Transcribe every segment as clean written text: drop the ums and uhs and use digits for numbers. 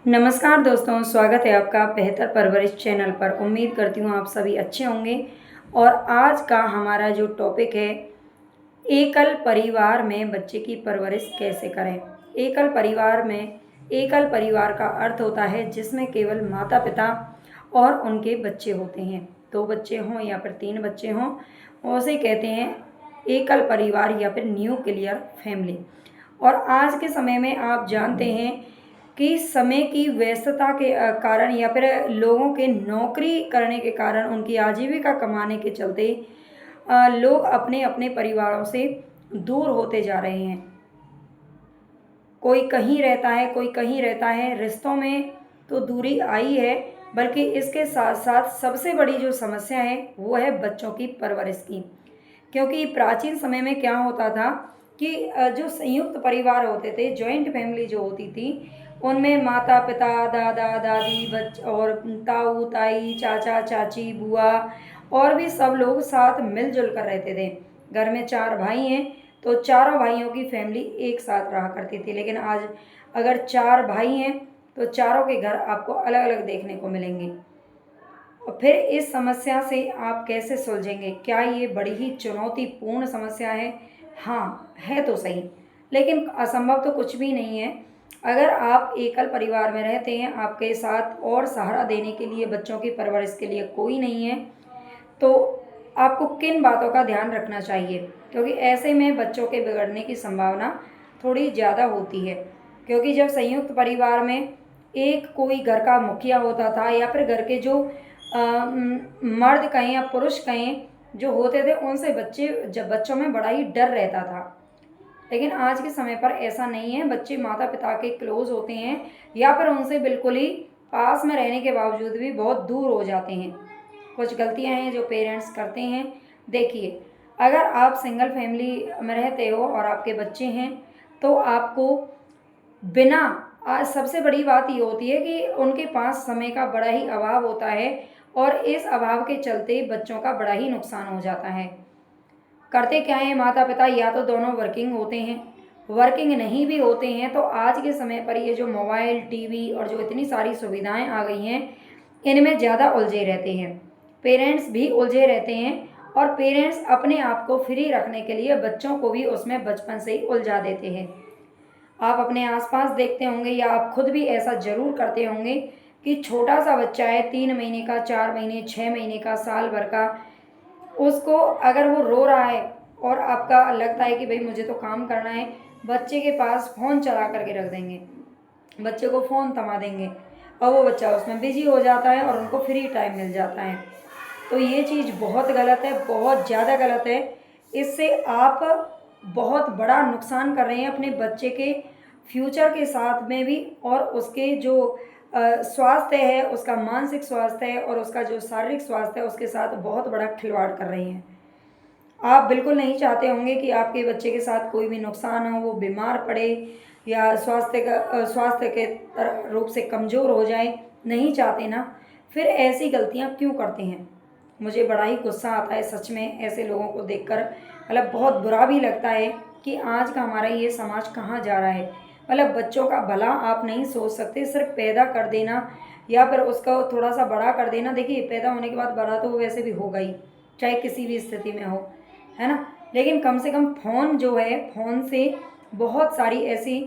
नमस्कार दोस्तों, स्वागत है आपका बेहतर परवरिश चैनल पर। उम्मीद करती हूँ आप सभी अच्छे होंगे। और आज का हमारा जो टॉपिक है, एकल परिवार में बच्चे की परवरिश कैसे करें। एकल परिवार का अर्थ होता है जिसमें केवल माता पिता और उनके बच्चे होते हैं। 2 बच्चे हों या फिर 3 बच्चे हों, उसे कहते हैं एकल परिवार या फिर न्यूक्लियर फैमिली। और आज के समय में आप जानते हैं कि समय की व्यस्तता के कारण या फिर लोगों के नौकरी करने के कारण, उनकी आजीविका कमाने के चलते लोग अपने अपने परिवारों से दूर होते जा रहे हैं। कोई कहीं रहता है, कोई कहीं रहता है। रिश्तों में तो दूरी आई है, बल्कि इसके साथ साथ सबसे बड़ी जो समस्या है वो है बच्चों की परवरिश की। क्योंकि प्राचीन समय में क्या होता था कि जो संयुक्त परिवार होते थे, जॉइंट फैमिली जो होती थी, उनमें माता पिता, दादा दादी, और ताऊ ताई, चाचा चाची, बुआ और भी सब लोग साथ मिलजुल कर रहते थे। घर में 4 भाई हैं तो चारों भाइयों की फैमिली एक साथ रहा करती थी। लेकिन आज अगर 4 भाई हैं तो चारों के घर आपको अलग अलग देखने को मिलेंगे। और फिर इस समस्या से आप कैसे सुलझेंगे? क्या ये बड़ी ही चुनौतीपूर्ण समस्या है? हाँ, है तो सही, लेकिन असंभव तो कुछ भी नहीं है। अगर आप एकल परिवार में रहते हैं, आपके साथ और सहारा देने के लिए, बच्चों की परवरिश के लिए कोई नहीं है, तो आपको किन बातों का ध्यान रखना चाहिए? क्योंकि ऐसे में बच्चों के बिगड़ने की संभावना थोड़ी ज़्यादा होती है। क्योंकि जब संयुक्त परिवार में एक कोई घर का मुखिया होता था, या फिर घर के जो मर्द कहें या पुरुष कहें जो होते थे, उनसे बच्चों में बड़ा ही डर रहता था। लेकिन आज के समय पर ऐसा नहीं है। बच्चे माता पिता के क्लोज होते हैं, या फिर उनसे बिल्कुल ही पास में रहने के बावजूद भी बहुत दूर हो जाते हैं। कुछ गलतियां हैं जो पेरेंट्स करते हैं। देखिए, अगर आप सिंगल फैमिली में रहते हो और आपके बच्चे हैं, तो आपको बिना आज सबसे बड़ी बात ये होती है कि उनके पास समय का बड़ा ही अभाव होता है, और इस अभाव के चलते बच्चों का बड़ा ही नुकसान हो जाता है। करते क्या है माता पिता, या तो दोनों वर्किंग होते हैं, वर्किंग नहीं भी होते हैं तो आज के समय पर ये जो मोबाइल, टीवी और जो इतनी सारी सुविधाएं आ गई हैं, इनमें ज़्यादा उलझे रहते हैं। पेरेंट्स भी उलझे रहते हैं, और पेरेंट्स अपने आप को फ्री रखने के लिए बच्चों को भी उसमें बचपन से ही उलझा देते हैं। आप अपने आसपास देखते होंगे, या आप खुद भी ऐसा ज़रूर करते होंगे कि छोटा सा बच्चा है, 3 महीने का, 4 महीने, 6 महीने का, साल भर का, उसको अगर वो रो रहा है और आपका लगता है कि भाई मुझे तो काम करना है, बच्चे के पास फ़ोन चला करके रख देंगे, बच्चे को फ़ोन थमा देंगे, और वो बच्चा उसमें बिजी हो जाता है और उनको फ्री टाइम मिल जाता है। तो ये चीज़ बहुत गलत है, बहुत ज़्यादा गलत है। इससे आप बहुत बड़ा नुकसान कर रहे हैं अपने बच्चे के फ्यूचर के साथ में भी, और उसके जो स्वास्थ्य है, उसका मानसिक स्वास्थ्य है, और उसका जो शारीरिक स्वास्थ्य है, उसके साथ बहुत बड़ा खिलवाड़ कर रहे हैं। आप बिल्कुल नहीं चाहते होंगे कि आपके बच्चे के साथ कोई भी नुकसान हो, वो बीमार पड़े या स्वास्थ्य के रूप से कमज़ोर हो जाए। नहीं चाहते ना? फिर ऐसी गलतियां क्यों करते हैं? मुझे बड़ा ही गुस्सा आता है सच में ऐसे लोगों को देखकर। मतलब बहुत बुरा भी लगता है कि आज का हमारा ये समाज कहाँ जा रहा है। मतलब बच्चों का भला आप नहीं सोच सकते, सिर्फ पैदा कर देना या फिर उसको थोड़ा सा बड़ा कर देना। देखिए, पैदा होने के बाद बड़ा तो वो वैसे भी होगा ही, चाहे किसी भी स्थिति में हो, है ना? लेकिन कम से कम फ़ोन जो है, फ़ोन से बहुत सारी ऐसी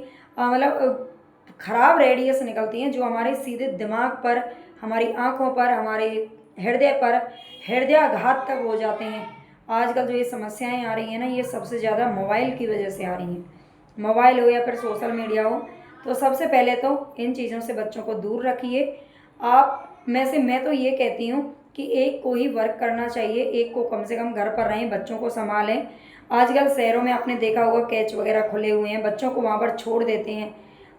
ख़राब रेडियस निकलती हैं जो हमारे सीधे दिमाग पर, हमारी आँखों पर, हमारे हृदय पर हृदयाघात तक हो जाते हैं। आजकल जो ये समस्याएं आ रही हैं ना, ये सबसे ज़्यादा मोबाइल की वजह से आ रही हैं। मोबाइल हो या फिर सोशल मीडिया हो, तो सबसे पहले तो इन चीज़ों से बच्चों को दूर रखिए। आप में से मैं तो ये कहती हूँ कि एक को ही वर्क करना चाहिए, एक को कम से कम घर पर रहें, बच्चों को संभालें। आजकल शहरों में आपने देखा होगा कैच वगैरह खुले हुए हैं, बच्चों को वहाँ पर छोड़ देते हैं।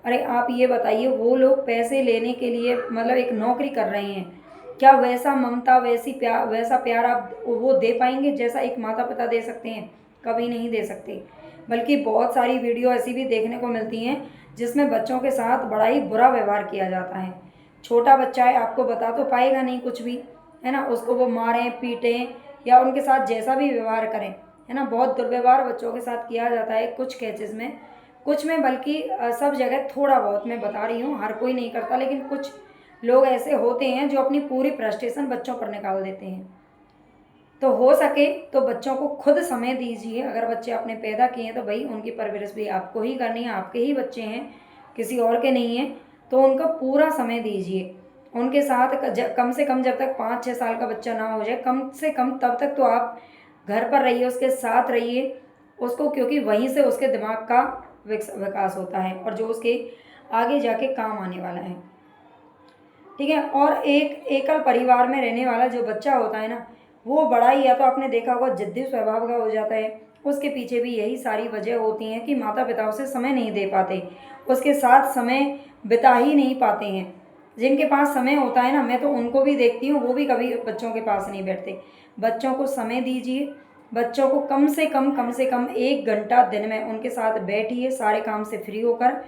अरे आप ये बताइए, वो लोग पैसे लेने के लिए मतलब एक नौकरी कर रहे हैं, क्या वैसा ममता, वैसा प्यार आप वो दे पाएंगे जैसा एक माता पिता दे सकते हैं? कभी नहीं दे सकते। बल्कि बहुत सारी वीडियो ऐसी भी देखने को मिलती हैं जिसमें बच्चों के साथ बड़ा ही बुरा व्यवहार किया जाता है। छोटा बच्चा है, आपको बता तो पाएगा नहीं कुछ भी, है ना? उसको वो मारें, पीटें, या उनके साथ जैसा भी व्यवहार करें, है ना? बहुत दुर्व्यवहार बच्चों के साथ किया जाता है कुछ केसेस में। कुछ में बल्कि सब जगह थोड़ा बहुत मैं बता रही हूँ, हर कोई नहीं करता, लेकिन कुछ लोग ऐसे होते हैं जो अपनी पूरी फ्रस्ट्रेशन बच्चों पर निकाल देते हैं। तो हो सके तो बच्चों को खुद समय दीजिए। अगर बच्चे आपने पैदा किए हैं तो भाई उनकी परवरिश भी आपको ही करनी है, आपके ही बच्चे हैं, किसी और के नहीं हैं। तो उनका पूरा समय दीजिए उनके साथ। कम से कम जब तक 5-6 साल का बच्चा ना हो जाए, कम से कम तब तक तो आप घर पर रहिए, उसके साथ रहिए उसको, क्योंकि वहीं से उसके दिमाग का विकास होता है और जो उसके आगे जाके काम आने वाला है। ठीक है। और एक एकल परिवार में रहने वाला जो बच्चा होता है ना, वो बड़ा ही, या तो आपने देखा होगा, जिद्दी स्वभाव का हो जाता है। उसके पीछे भी यही सारी वजह होती हैं कि माता पिता उसे समय नहीं दे पाते, उसके साथ समय बिता ही नहीं पाते हैं। जिनके पास समय होता है ना, मैं तो उनको भी देखती हूँ, वो भी कभी बच्चों के पास नहीं बैठते। बच्चों को समय दीजिए, बच्चों को कम से कम 1 घंटा दिन में उनके साथ बैठिए, सारे काम से फ्री होकर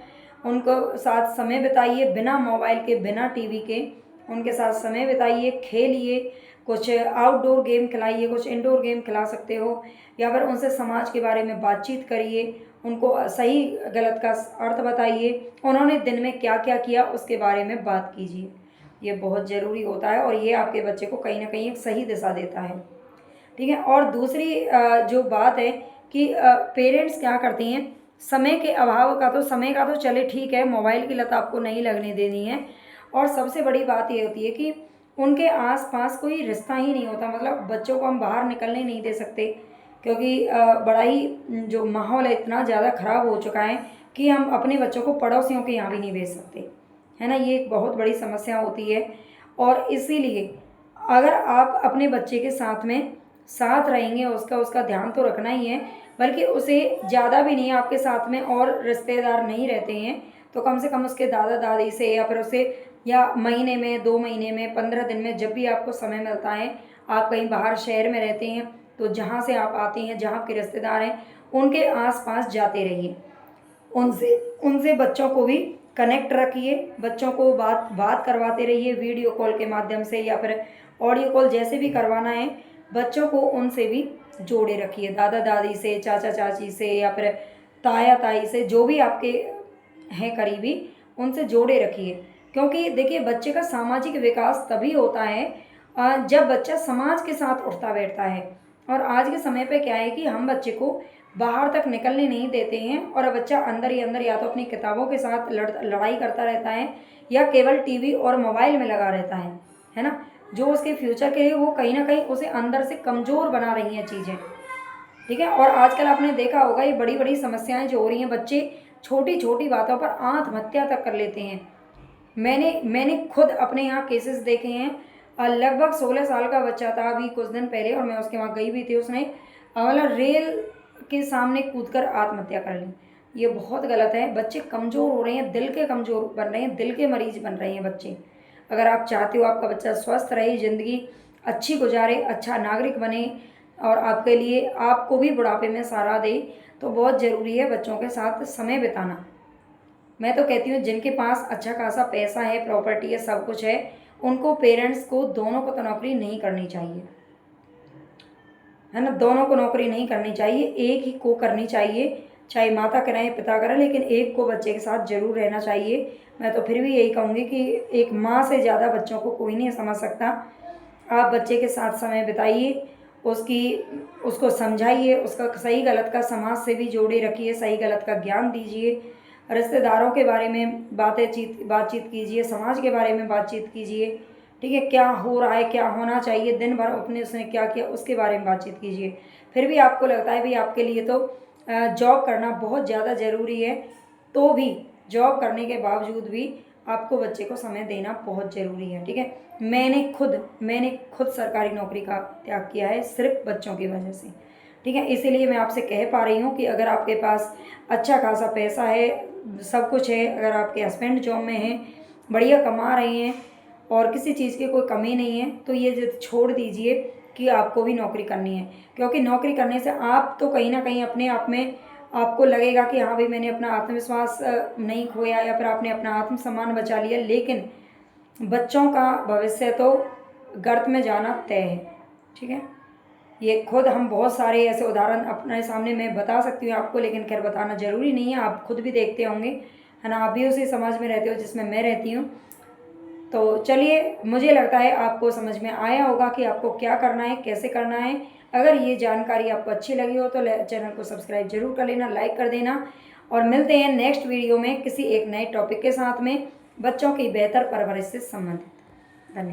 उनको साथ समय बिताइए, बिना मोबाइल के, बिना टीवी के उनके साथ समय बिताइए, खेलिए, कुछ आउटडोर गेम खिलाइए, कुछ इंडोर गेम खिला सकते हो, या फिर उनसे समाज के बारे में बातचीत करिए, उनको सही गलत का अर्थ बताइए, उन्होंने दिन में क्या क्या किया उसके बारे में बात कीजिए। ये बहुत ज़रूरी होता है और ये आपके बच्चे को कहीं ना कहीं एक सही दिशा देता है। ठीक है। और दूसरी जो बात है कि पेरेंट्स क्या करती हैं, समय के अभाव का तो, समय का तो चले ठीक है, मोबाइल की लत आपको नहीं लगने देनी है। और सबसे बड़ी बात ये होती है कि उनके आसपास कोई रिश्ता ही नहीं होता। मतलब बच्चों को हम बाहर निकलने नहीं दे सकते, क्योंकि बड़ा ही जो माहौल है इतना ज़्यादा ख़राब हो चुका है कि हम अपने बच्चों को पड़ोसियों के यहाँ भी नहीं भेज सकते, है ना। ये एक बहुत बड़ी समस्या होती है। और इसीलिए अगर आप अपने बच्चे के साथ रहेंगे, उसका उसका ध्यान तो रखना ही है, बल्कि उसे ज़्यादा भी नहीं, आपके साथ में और रिश्तेदार नहीं रहते हैं तो कम से कम उसके दादा दादी से, या फिर उसे, या महीने में, 2 महीने में, 15 दिन में, जब भी आपको समय मिलता है, आप कहीं बाहर शहर में रहते हैं तो जहाँ से आप आते हैं, जहाँ आपके रिश्तेदार हैं, उनके आसपास जाते रहिए, उनसे उनसे बच्चों को भी कनेक्ट रखिए, बच्चों को बात बात करवाते रहिए वीडियो कॉल के माध्यम से, या फिर ऑडियो कॉल, जैसे भी करवाना है। बच्चों को उनसे भी जोड़े रखिए, दादा दादी से, चाचा चाची से, या फिर ताया ताई से, जो भी आपके हैं करीबी, उनसे जोड़े रखिए। क्योंकि देखिए, बच्चे का सामाजिक विकास तभी होता है जब बच्चा समाज के साथ उठता बैठता है। और आज के समय पे क्या है कि हम बच्चे को बाहर तक निकलने नहीं देते हैं, और बच्चा अंदर ही अंदर या तो अपनी किताबों के साथ लड़ाई करता रहता है, या केवल टीवी और मोबाइल में लगा रहता है ना। जो उसके फ्यूचर के लिए वो कहीं ना कहीं उसे अंदर से कमज़ोर बना रही हैं चीज़ें। ठीक है। और आजकल आपने देखा होगा, ये बड़ी बड़ी समस्याएं जो हो रही हैं, बच्चे छोटी छोटी बातों पर आत्महत्या तक कर लेते हैं। मैंने मैंने खुद अपने यहाँ केसेस देखे हैं। लगभग 16 साल का बच्चा था अभी कुछ दिन पहले, और मैं उसके वहाँ गई भी थी। उसने मतलब रेल के सामने कूदकर आत्महत्या कर ली। ये बहुत गलत है। बच्चे कमज़ोर हो रहे हैं, दिल के कमज़ोर बन रहे हैं, दिल के मरीज बन रहे हैं बच्चे। अगर आप चाहते हो आपका बच्चा स्वस्थ रहे, ज़िंदगी अच्छी गुजारे, अच्छा नागरिक बने, और आपके लिए, आपको भी बुढ़ापे में सहारा दे, तो बहुत ज़रूरी है बच्चों के साथ समय बिताना। मैं तो कहती हूँ जिनके पास अच्छा खासा पैसा है, प्रॉपर्टी है, सब कुछ है, उनको, पेरेंट्स को, दोनों को तो नौकरी नहीं करनी चाहिए, है ना। दोनों को नौकरी नहीं करनी चाहिए, एक ही को करनी चाहिए। चाहे माता कराए पिता करें, लेकिन एक को बच्चे के साथ जरूर रहना चाहिए। मैं तो फिर भी यही कहूँगी कि एक माँ से ज़्यादा बच्चों को कोई नहीं समझ सकता। आप बच्चे के साथ समय बिताइए, उसकी उसको समझाइए, उसका सही गलत का समाज से भी जोड़े रखिए, सही गलत का ज्ञान दीजिए, रिश्तेदारों के बारे में बातचीत कीजिए, समाज के बारे में बातचीत कीजिए। ठीक है। क्या हो रहा है, क्या होना चाहिए, दिन भर अपने उसने क्या किया, उसके बारे में बातचीत कीजिए। फिर भी आपको लगता है भाई आपके लिए तो जॉब करना बहुत ज़्यादा ज़रूरी है, तो भी जॉब करने के बावजूद भी आपको बच्चे को समय देना बहुत ज़रूरी है। ठीक है। मैंने खुद सरकारी नौकरी का त्याग किया है, सिर्फ बच्चों की वजह से। ठीक है। इसीलिए मैं आपसे कह पा रही हूँ कि अगर आपके पास अच्छा खासा पैसा है, सब कुछ है, अगर आपके हस्बैंड जॉब में हैं, बढ़िया कमा रहे हैं, और किसी चीज़ की कोई कमी नहीं है, तो ये जिद छोड़ दीजिए कि आपको भी नौकरी करनी है। क्योंकि नौकरी करने से आप तो कहीं ना कहीं अपने आप में आपको लगेगा कि हाँ भाई मैंने अपना आत्मविश्वास नहीं खोया, या फिर आपने अपना आत्मसम्मान बचा लिया, लेकिन बच्चों का भविष्य तो गर्त में जाना तय है। ठीक है। ये खुद हम बहुत सारे ऐसे उदाहरण अपने सामने मैं बता सकती हूँ आपको, लेकिन खैर बताना ज़रूरी नहीं है, आप खुद भी देखते होंगे, है ना, आप भी उसी समाज में रहते हो जिसमें मैं रहती हूँ। तो चलिए, मुझे लगता है आपको समझ में आया होगा कि आपको क्या करना है, कैसे करना है। अगर ये जानकारी आपको अच्छी लगी हो तो चैनल को सब्सक्राइब जरूर कर लेना, लाइक कर देना, और मिलते हैं नेक्स्ट वीडियो में किसी एक नए टॉपिक के साथ में, बच्चों की बेहतर परवरिश से संबंधित। धन्यवाद।